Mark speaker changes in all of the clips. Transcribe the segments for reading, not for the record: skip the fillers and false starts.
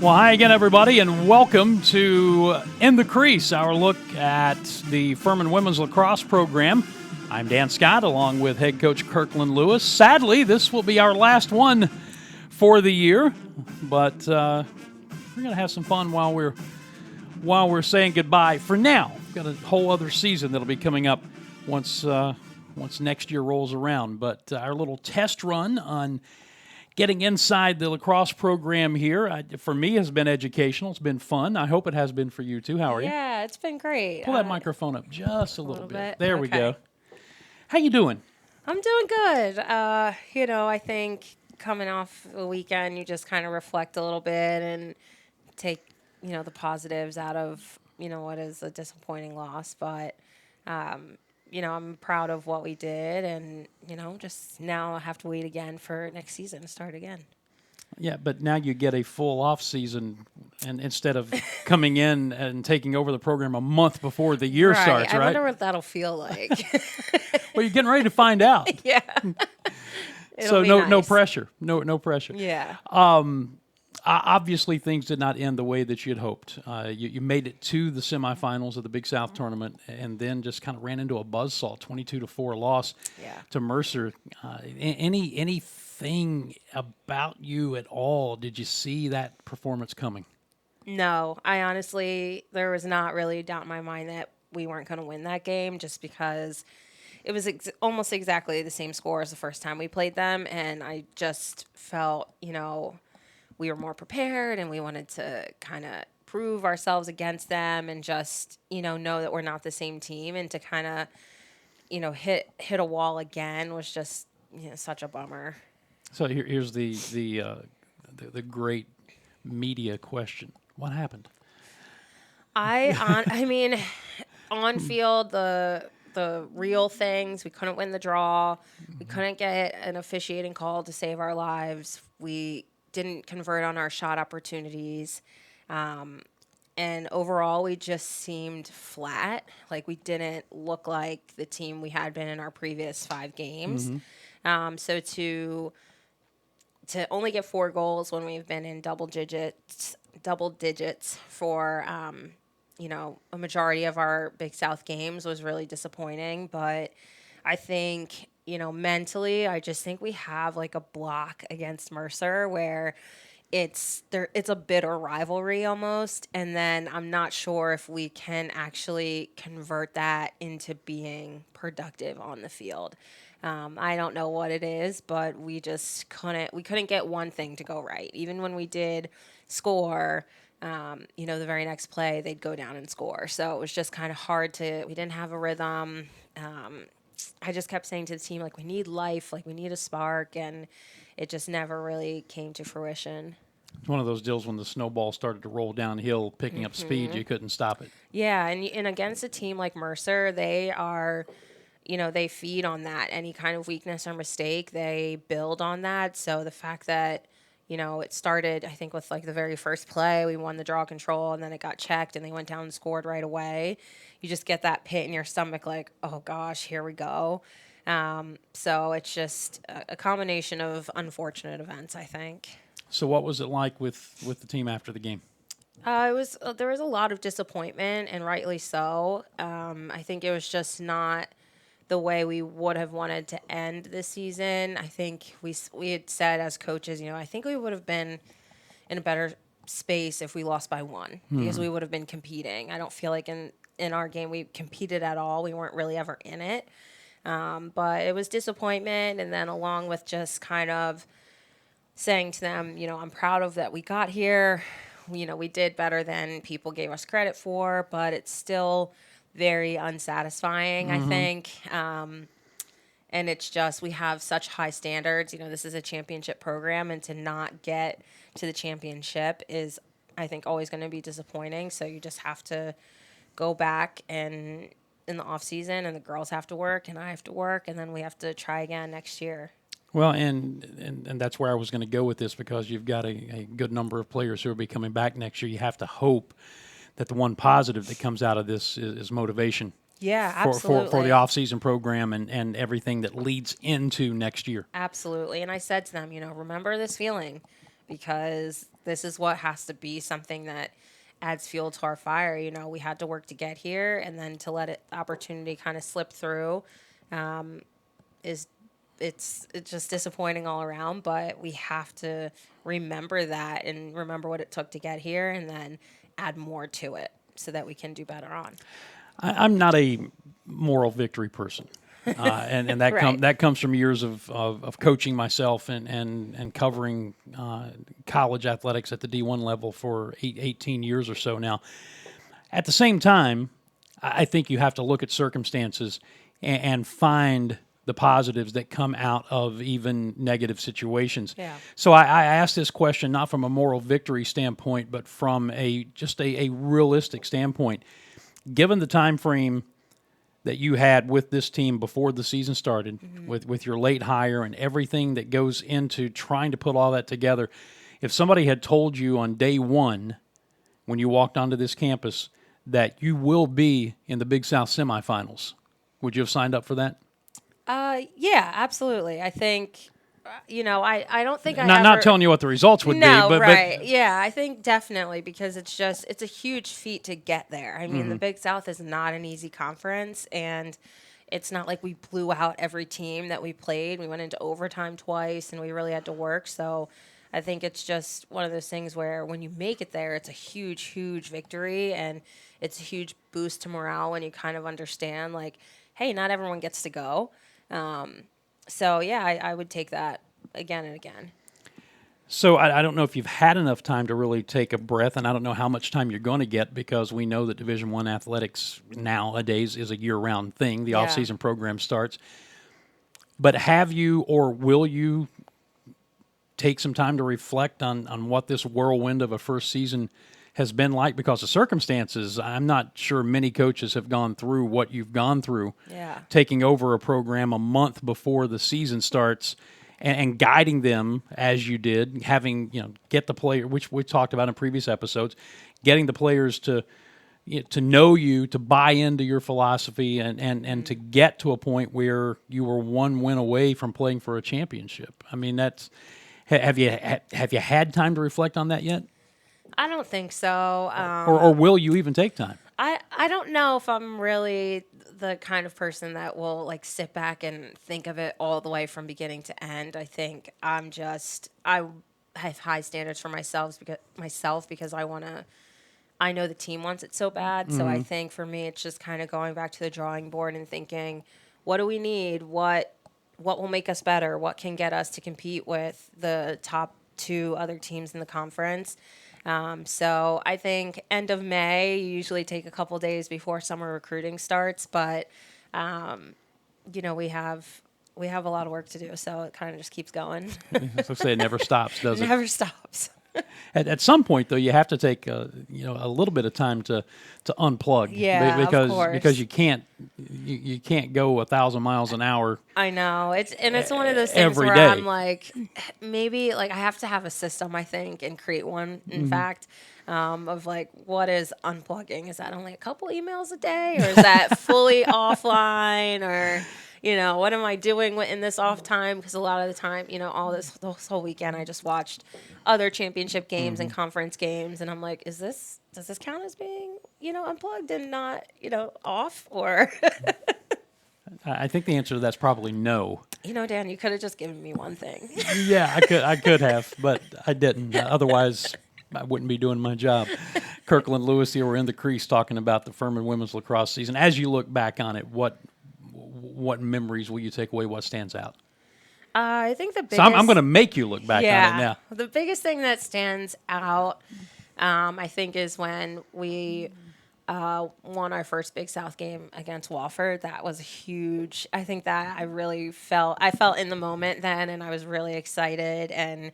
Speaker 1: Well, hi again, everybody, and welcome to In the Crease, our look at the Furman women's lacrosse program. I'm Dan Scott, along with head coach Kirkland Lewis. Sadly, this will be our last one for the year, but we're going to have some fun while we're saying goodbye. For now, we've got a whole other season that'll be coming up once next year rolls around. But our little test run on getting inside the lacrosse program here, for me, has been educational. It's been fun. I hope it has been for you, too. How are you?
Speaker 2: Yeah, it's been great.
Speaker 1: Pull that microphone up just a little bit. There we
Speaker 2: Okay.
Speaker 1: go. How you doing?
Speaker 2: I'm doing good. I think coming off the weekend, you just kind of reflect a little bit and take, the positives out of, what is a disappointing loss. But, I'm proud of what we did. And, just now I have to wait again for next season to start again.
Speaker 1: Yeah, but now you get a full off season, and instead of coming in and taking over the program a month before the year starts, right?
Speaker 2: I wonder what that'll feel like.
Speaker 1: Well, you're getting ready to find out.
Speaker 2: Yeah.
Speaker 1: So no pressure. No pressure.
Speaker 2: Yeah.
Speaker 1: Obviously, things did not end the way that you had hoped. You made it to the semifinals of the Big South tournament, and then just kind of ran into a buzzsaw, 22-4 loss to Mercer. Anything about you at all? Did you see that performance coming?
Speaker 2: No, I honestly, there was not really a doubt in my mind that we weren't going to win that game, just because it was almost exactly the same score as the first time we played them, and I just felt, we were more prepared and we wanted to kind of prove ourselves against them and just, know that we're not the same team, and to kind of, hit a wall again was just, such a bummer.
Speaker 1: So here's the great media question: what happened?
Speaker 2: I mean, on field, the real things, we couldn't win the draw. We couldn't get an officiating call to save our lives. We didn't convert on our shot opportunities. And overall, we just seemed flat. Like, we didn't look like the team we had been in our previous 5 games. So to only get 4 goals when we've been in double digits for, a majority of our Big South games was really disappointing. But I think, mentally, I just think we have like a block against Mercer where it's a bitter rivalry almost. And then I'm not sure if we can actually convert that into being productive on the field. I don't know what it is, but we just couldn't get one thing to go right. Even when we did score, the very next play, they'd go down and score. So it was just kind of hard we didn't have a rhythm. I just kept saying to the team, like, we need life, like, we need a spark, and it just never really came to fruition.
Speaker 1: It's one of those deals when the snowball started to roll downhill, picking up speed, you couldn't stop it.
Speaker 2: Yeah, and against a team like Mercer, they are, they feed on that. Any kind of weakness or mistake, they build on that. So the fact that, it started, I think, with like the very first play, we won the draw control, and then it got checked, and they went down and scored right away. You just get that pit in your stomach, like, oh gosh, here we go. So it's just a combination of unfortunate events, I think.
Speaker 1: So what was it like with the team after the game?
Speaker 2: There was a lot of disappointment, and rightly so. I think it was just not the way we would have wanted to end the season. I think we had said as coaches, I think we would have been in a better space if we lost by 1 because we would have been competing. I don't feel like in our game we competed at all. We weren't really ever in it. But it was disappointment, and then along with just kind of saying to them, I'm proud of that we got here. We did better than people gave us credit for, but it's still very unsatisfying, I think. And it's just, we have such high standards. This is a championship program, and to not get to the championship is, I think, always going to be disappointing. So you just have to go back and in the off season, and the girls have to work, and I have to work, and then we have to try again next year.
Speaker 1: Well, and that's where I was going to go with this, because you've got a good number of players who will be coming back next year. You have to hope that the one positive that comes out of this is motivation.
Speaker 2: Yeah, absolutely.
Speaker 1: For the off-season program and everything that leads into next year.
Speaker 2: Absolutely. And I said to them, remember this feeling, because this is what has to be something that adds fuel to our fire. You know, we had to work to get here, and then to let opportunity kind of slip through is it's just disappointing all around. But we have to remember that and remember what it took to get here, and then add more to it so that we can do better on.
Speaker 1: I'm not a moral victory person. And that
Speaker 2: Right.
Speaker 1: that comes from years of coaching myself and covering college athletics at the D1 level for 18 years or so now. At the same time, I think you have to look at circumstances and find the positives that come out of even negative situations.
Speaker 2: Yeah.
Speaker 1: So I asked this question not from a moral victory standpoint, but from just a realistic standpoint. Given the time frame that you had with this team before the season started, with your late hire and everything that goes into trying to put all that together, if somebody had told you on day one when you walked onto this campus that you will be in the Big South semifinals, would you have signed up for that?
Speaker 2: Yeah, absolutely. I think, I don't think
Speaker 1: Not telling you what the results would
Speaker 2: no,
Speaker 1: be, but
Speaker 2: right. Yeah, I think definitely, because it's a huge feat to get there. I mean, the Big South is not an easy conference, and it's not like we blew out every team that we played. We went into overtime twice, and we really had to work. So I think it's just one of those things where when you make it there, it's a huge, huge victory, and it's a huge boost to morale when you kind of understand, like, hey, not everyone gets to go. So, yeah, I would take that again and again.
Speaker 1: So I don't know if you've had enough time to really take a breath, and I don't know how much time you're going to get, because we know that Division I athletics nowadays is a year-round thing. The
Speaker 2: Yeah.
Speaker 1: off-season program starts. But have you or will you take some time to reflect on what this whirlwind of a first season has been like? Because the circumstances, I'm not sure many coaches have gone through what you've gone through.
Speaker 2: Yeah.
Speaker 1: Taking over a program a month before the season starts and guiding them as you did, having, get the player, which we talked about in previous episodes, getting the players to know you, to buy into your philosophy, and to get to a point where you were one win away from playing for a championship. I mean, have you had time to reflect on that yet?
Speaker 2: I don't think so.
Speaker 1: Or will you even take time?
Speaker 2: I don't know if I'm really the kind of person that will like sit back and think of it all the way from beginning to end. I think I have high standards for myself because I know the team wants it so bad. So I think for me, it's just kind of going back to the drawing board and thinking, what do we need? What will make us better? What can get us to compete with the top two other teams in the conference? So I think end of May, you usually take a couple days before summer recruiting starts, but we have a lot of work to do, so it kind of just keeps going.
Speaker 1: As I say, it never stops, does it?
Speaker 2: Never stops.
Speaker 1: At some point, though, you have to take a little bit of time to unplug.
Speaker 2: Yeah,
Speaker 1: because
Speaker 2: of course.
Speaker 1: because you can't go 1,000 miles an hour.
Speaker 2: I know it's one of those things
Speaker 1: every
Speaker 2: where
Speaker 1: day.
Speaker 2: I'm like, maybe like I have to have a system, I think, and create one. In fact, of like, what is unplugging? Is that only a couple emails a day, or is that fully offline, or what am I doing in this off time? Because a lot of the time, this whole weekend, I just watched other championship games and conference games, and I'm like, does this count as being, unplugged and not, off? Or
Speaker 1: I think the answer to that's probably no.
Speaker 2: Dan, you could have just given me one thing.
Speaker 1: Yeah, I could have, but I didn't. Otherwise, I wouldn't be doing my job. Kirkland Lewis here, we're in the Crease talking about the Furman women's lacrosse season. As you look back on it, what memories will you take away? What stands out?
Speaker 2: I think the biggest...
Speaker 1: So I'm going to make you look back on it now.
Speaker 2: The biggest thing that stands out, I think, is when we won our first Big South game against Wofford. That was huge. I think that I felt in the moment then, and I was really excited. And,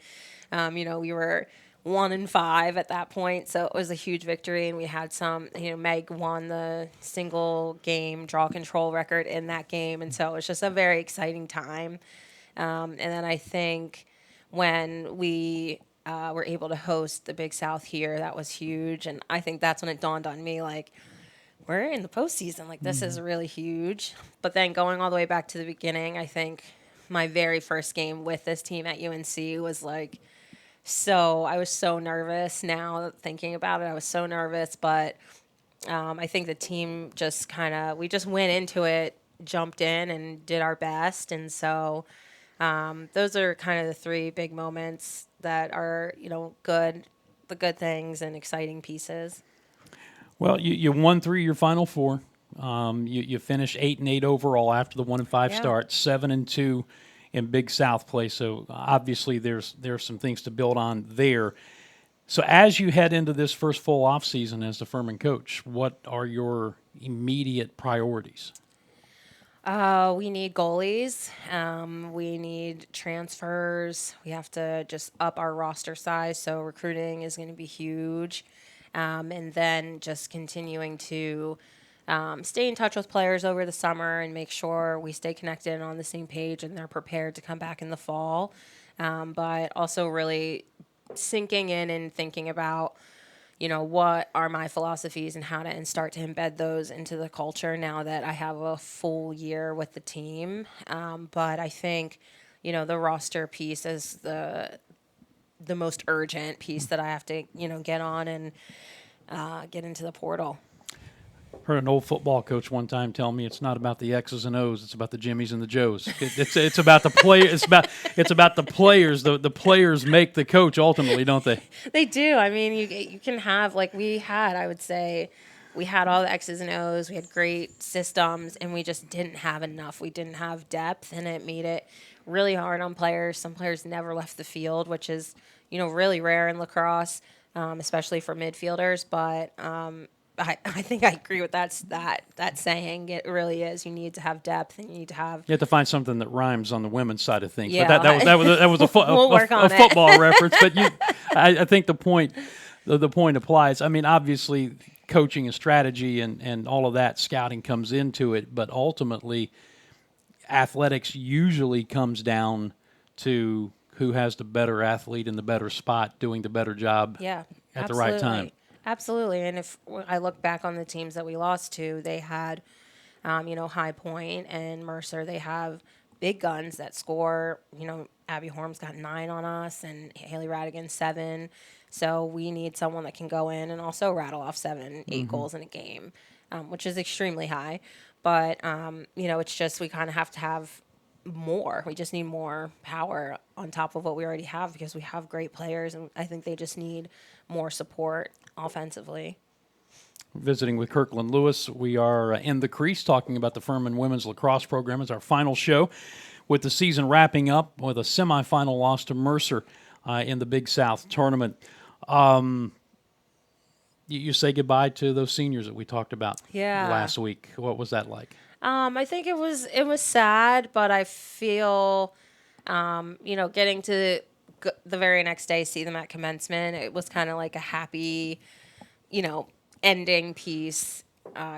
Speaker 2: we were 1-5 at that point, so it was a huge victory. And we had Meg won the single game draw control record in that game, and so it was just a very exciting time. And then I think when we were able to host the Big South here, that was huge. And I think that's when it dawned on me, like, we're in the postseason. Like, this is really huge. But then going all the way back to the beginning, I think my very first game with this team at UNC was like So I was so nervous now thinking about it. I was so nervous, but I think the team just we just went into it, jumped in, and did our best. And so those are kind of the three big moments that are, the good things and exciting pieces.
Speaker 1: Well, you won 3 of your final 4. You finished 8-8 overall after the 1-5
Speaker 2: Yeah.
Speaker 1: start, 7-2 in Big South play. So obviously there's some things to build on there. So as you head into this first full off season as the Furman coach, what are your immediate priorities?
Speaker 2: We need goalies. We need transfers. We have to just up our roster size. So recruiting is going to be huge. And then just continuing to stay in touch with players over the summer and make sure we stay connected and on the same page and they're prepared to come back in the fall. But also really sinking in and thinking about what are my philosophies and how to and start to embed those into the culture now that I have a full year with the team. But I think, the roster piece is the most urgent piece that I have to, get on and get into the portal.
Speaker 1: Heard an old football coach one time tell me it's not about the X's and O's, it's about the Jimmies and the Joes. It's about the play. It's about the players. The players make the coach ultimately, don't they?
Speaker 2: They do. I mean, you can have I would say, we had all the X's and O's. We had great systems, and we just didn't have enough. We didn't have depth, and it made it really hard on players. Some players never left the field, which is really rare in lacrosse, especially for midfielders. But I think I agree with that saying. It really is. You need to have depth, and you need to have.
Speaker 1: You have to find something that rhymes on the women's side of things.
Speaker 2: Yeah.
Speaker 1: But that was a football reference. But I think the point applies. I mean, obviously, coaching and strategy and all of that, scouting comes into it. But ultimately, athletics usually comes down to who has the better athlete in the better spot, doing the better job at the right time.
Speaker 2: Absolutely. And if I look back on the teams that we lost to, they had, High Point and Mercer. They have big guns that score. Abby Horm's got 9 on us and Haley Radigan 7. So we need someone that can go in and also rattle off 7, 8 goals in a game, which is extremely high. But, it's just we kind of have to have more. We just need more power on top of what we already have because we have great players, and I think they just need more support offensively.
Speaker 1: Visiting with Kirkland Lewis. We are in the Crease talking about the Furman women's lacrosse program. It's our final show with the season wrapping up with a semifinal loss to Mercer in the Big South tournament. You say goodbye to those seniors that we talked about last week. What was that like?
Speaker 2: I think it was sad, but I feel, getting to the very next day, see them at commencement, it was kind of like a happy, ending piece.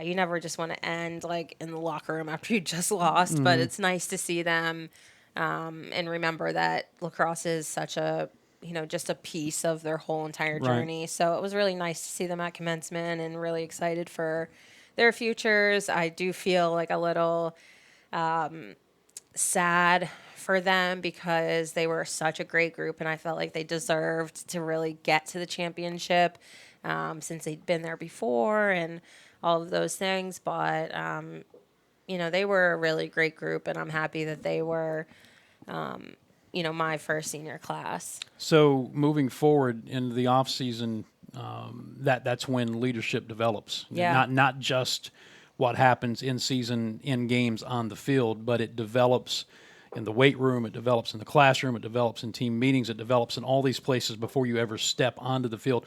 Speaker 2: You never just want to end like in the locker room after you just lost, but it's nice to see them and remember that lacrosse is such a, just a piece of their whole entire journey. Right. So it was really nice to see them at commencement and really excited for their futures. I do feel like a little sad for them because they were such a great group, and I felt like they deserved to really get to the championship since they'd been there before and all of those things. But, they were a really great group, and I'm happy that they were, my first senior class.
Speaker 1: So moving forward into the off season, that's when leadership develops.
Speaker 2: Yeah.
Speaker 1: Not just what happens in season, in games on the field, but it develops in the weight room, it develops in the classroom, it develops in team meetings, it develops in all these places before you ever step onto the field.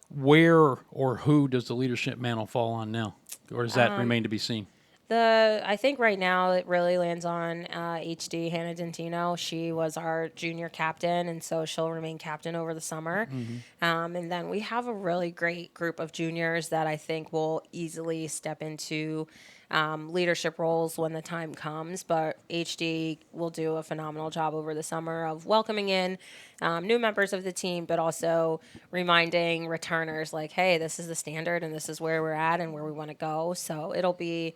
Speaker 1: Where or who does the leadership mantle fall on now? Or does that remain to be seen?
Speaker 2: I think right now it really lands on HD, Hannah Dentino. She was our junior captain, and so she'll remain captain over the summer. And then we have a really great group of juniors that I think will easily step into leadership roles when the time comes. But HD will do a phenomenal job over the summer of welcoming in new members of the team, but also reminding returners like, hey, this is the standard and this is where we're at and where we want to go. So it'll be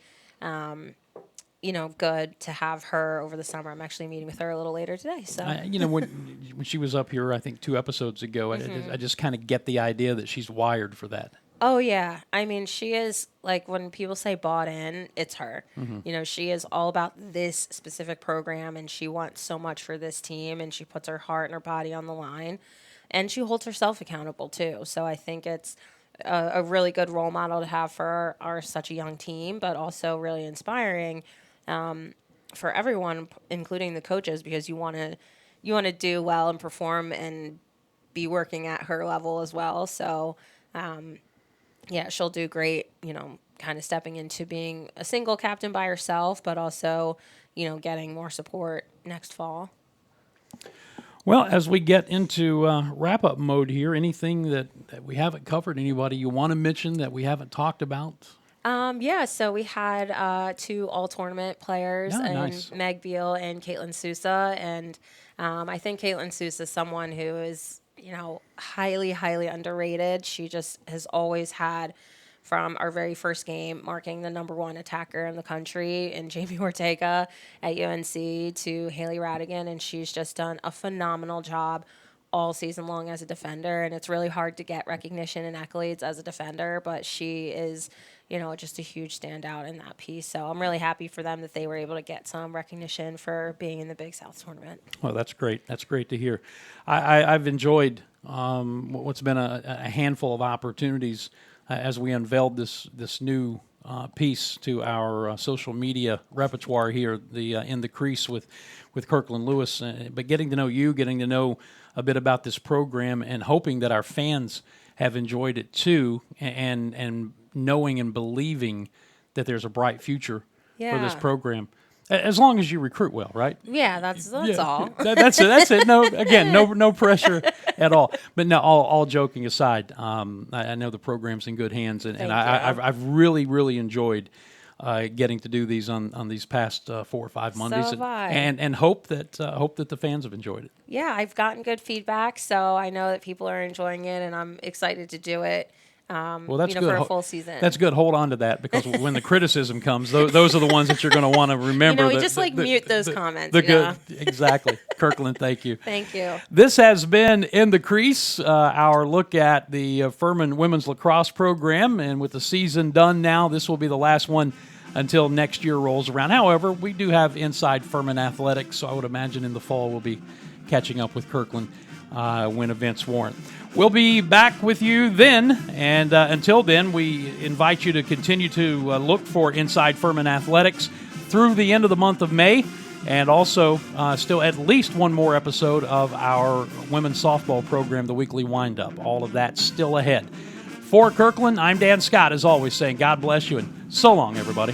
Speaker 2: good to have her over the summer. I'm actually meeting with her a little later today. So,
Speaker 1: when she was up here, I think 2 episodes ago, I just kind of get the idea that she's wired for that.
Speaker 2: oh yeah, I mean, she is like when people say bought in, it's her. She is all about this specific program, and she wants so much for this team, and she puts her heart and her body on the line, and she holds herself accountable too. So I think it's a really good role model to have for our such a young team, but also really inspiring for everyone, including the coaches, because you want to do well and perform and be working at her level as well. So. Yeah, she'll do great, kind of stepping into being a single captain by herself, but also, getting more support next fall.
Speaker 1: Well, as we get into wrap-up mode here, anything that we haven't covered, anybody you want to mention that we haven't talked about?
Speaker 2: Yeah, so we had 2 all-tournament players,
Speaker 1: Yeah,
Speaker 2: and
Speaker 1: nice.
Speaker 2: Beal and Caitlyn Sousa, and I think Caitlyn Sousa is someone who is highly, highly underrated. She just has always had, from our very first game, marking the #1 attacker in the country in Jamie Ortega at UNC to Haley Radigan, and she's just done a phenomenal job all season long as a defender, and it's really hard to get recognition and accolades as a defender, but she is, just a huge standout in that piece. So I'm really happy for them that they were able to get some recognition for being in the Big South tournament.
Speaker 1: Well, that's great. That's great to hear. I've enjoyed what's been a handful of opportunities as we unveiled this new piece to our social media repertoire here, in the Crease with Kirkland Lewis. But getting to know you, getting to know a bit about this program, and hoping that our fans have enjoyed it too, and knowing and believing that there's a bright future for this program. As long as you recruit well, right?
Speaker 2: Yeah, that's all.
Speaker 1: That's it. That's it. No pressure at all. But no, all joking aside, I know the program's in good hands, and I've really, really enjoyed getting to do these on these past 4 or 5 Mondays,
Speaker 2: So have I.
Speaker 1: and hope that the fans have enjoyed it.
Speaker 2: Yeah, I've gotten good feedback, so I know that people are enjoying it, and I'm excited to do it.
Speaker 1: Well, that's good.
Speaker 2: For a full season.
Speaker 1: That's good. Hold on to that, because when the criticism comes, those are the ones that you're going to want to remember.
Speaker 2: We just mute those comments.
Speaker 1: Good, exactly. Kirkland, thank you.
Speaker 2: Thank you.
Speaker 1: This has been In the Crease, our look at the Furman women's lacrosse program, and with the season done now, this will be the last one until next year rolls around. However, we do have Inside Furman Athletics, so I would imagine in the fall we'll be catching up with Kirkland when events warrant. We'll be back with you then, and until then, we invite you to continue to look for Inside Furman Athletics through the end of the month of May, and also still at least one more episode of our women's softball program, the Weekly Wind-Up. All of that still ahead. For Kirkland, I'm Dan Scott, as always, saying God bless you, and so long, everybody.